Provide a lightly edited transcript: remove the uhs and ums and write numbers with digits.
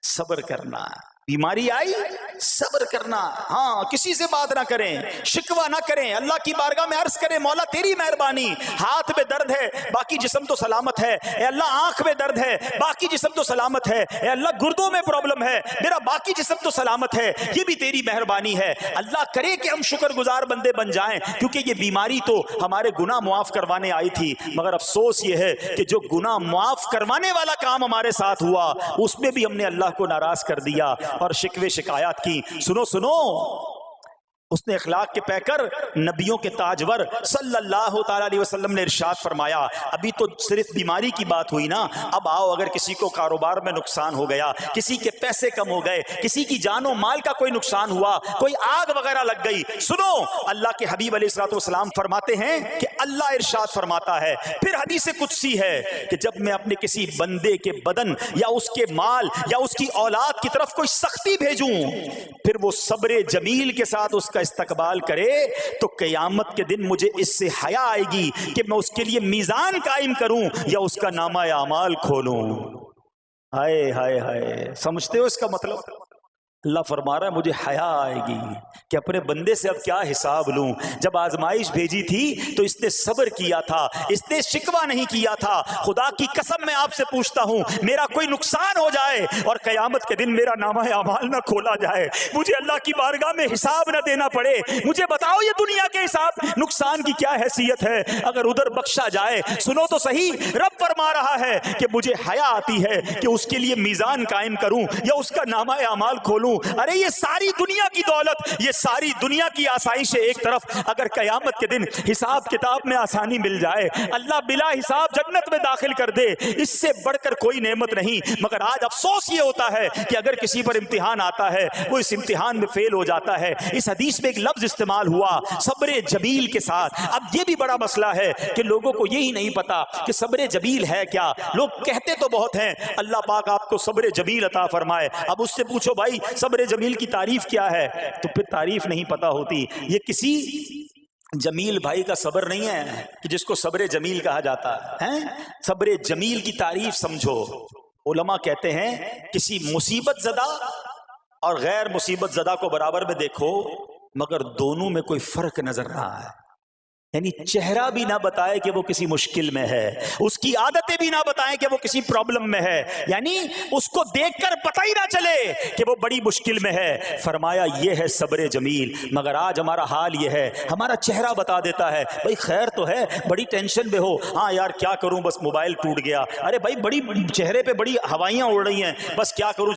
صبر کرنا، بیماری آئی صبر کرنا، ہاں کسی سے بات نہ کریں، شکوہ نہ کریں، اللہ کی بارگاہ میں عرض کریں مولا تیری مہربانی، ہاتھ میں درد ہے باقی جسم تو سلامت ہے، اے اللہ آنکھ میں درد ہے باقی جسم تو سلامت ہے، اے اللہ گردوں میں پرابلم ہے میرا باقی جسم تو سلامت ہے، یہ بھی تیری مہربانی ہے۔ اللہ کرے کہ ہم شکر گزار بندے بن جائیں، کیونکہ یہ بیماری تو ہمارے گناہ معاف کروانے آئی تھی، مگر افسوس یہ ہے کہ جو گناہ معاف کروانے والا کام ہمارے ساتھ ہوا اس میں بھی ہم نے اللہ کو ناراض کر دیا اور شکوے شکایات کی۔ سنو اس نے اخلاق کے پیکر نبیوں کے تاجور صلی اللہ تعالی علیہ وسلم نے ارشاد فرمایا، ابھی تو صرف بیماری کی بات ہوئی نا، اب آؤ اگر کسی کو کاروبار میں نقصان ہو گیا، کسی کے پیسے کم ہو گئے، کسی کی جان و مال کا کوئی نقصان ہوا، کوئی آگ وغیرہ لگ گئی، سنو اللہ کے حبیب علیہ الصلوۃ والسلام فرماتے ہیں کہ اللہ ارشاد فرماتا ہے، پھر حدیث قدسی ہے کہ جب میں اپنے کسی بندے کے بدن یا اس کے مال یا اس کی اولاد کی طرف کوئی سختی بھیجوں، پھر وہ صبر جمیل کے ساتھ اس کا استقبال کرے تو قیامت کے دن مجھے اس سے حیا آئے گی کہ میں اس کے لیے میزان قائم کروں یا اس کا نامہ اعمال کھولوں۔ ہائے ہائے ہائے، سمجھتے ہو اس کا مطلب؟ اللہ فرما رہا ہے مجھے حیا آئے گی کہ اپنے بندے سے اب کیا حساب لوں۔ جب آزمائش بھیجی تھی تو اس نے صبر کیا تھا، اس نے شکوہ نہیں کیا تھا۔ خدا کی قسم میں آپ سے پوچھتا ہوں میرا کوئی نقصان ہو جائے اور قیامت کے دن میرا نامہ اعمال نہ کھولا جائے، مجھے اللہ کی بارگاہ میں حساب نہ دینا پڑے، مجھے بتاؤ یہ دنیا کے حساب نقصان کی کیا حیثیت ہے اگر ادھر بخشا جائے۔ سنو تو صحیح، رب فرما رہا ہے کہ مجھے حیا آتی ہے کہ اس کے لیے میزان قائم کروں یا اس کا نامہ اعمال کھولوں۔ ارے یہ ساری دنیا کی دولت، یہ ساری دنیا کی آسائشیں ایک طرف، اگر قیامت کے دن حساب کتاب میں آسانی مل جائے، اللہ بلا حساب جنت میں داخل کر دے، اس سے بڑھ کر کوئی نعمت نہیں۔ مگر آج افسوس یہ ہوتا ہے کہ اگر کسی پر امتحان آتا ہے، وہ اس امتحان میں فیل ہو جاتا ہے۔ اس حدیث میں ایک لفظ استعمال ہوا صبر جمیل کے ساتھ۔ اب یہ بھی بڑا مسئلہ ہے کہ لوگوں کو یہی نہیں پتا کہ صبر جمیل ہے کیا۔ لوگ کہتے تو بہت ہیں اللہ پاک آپ کو صبر جمیل عطا فرمائے، اب اس سے پوچھو بھائی صبر جمیل کی تعریف کیا ہے تو پھر تعریف نہیں پتا ہوتی۔ یہ کسی جمیل بھائی کا صبر نہیں ہے کہ جس کو صبر جمیل کہا جاتا ہے۔ صبر جمیل کی تعریف سمجھو۔ علماء کہتے ہیں کسی مصیبت زدہ اور غیر مصیبت زدہ کو برابر میں دیکھو مگر دونوں میں کوئی فرق نظر نہ آئے، یعنی چہرہ بھی نہ بتائے کہ وہ کسی مشکل میں ہے، اس کی عادتیں بھی نہ بتائیں کہ وہ کسی پرابلم میں ہے، یعنی اس کو دیکھ کر پتہ ہی نہ چلے کہ وہ بڑی مشکل میں ہے۔ فرمایا یہ ہے صبر جمیل۔ مگر آج ہمارا حال یہ ہے، ہمارا چہرہ بتا دیتا ہے بھائی خیر تو ہے، بڑی ٹینشن میں ہو، ہاں یار کیا کروں بس موبائل ٹوٹ گیا، ارے بھائی بڑی چہرے پہ بڑی ہوائیاں اڑ رہی ہیں، بس کیا کروں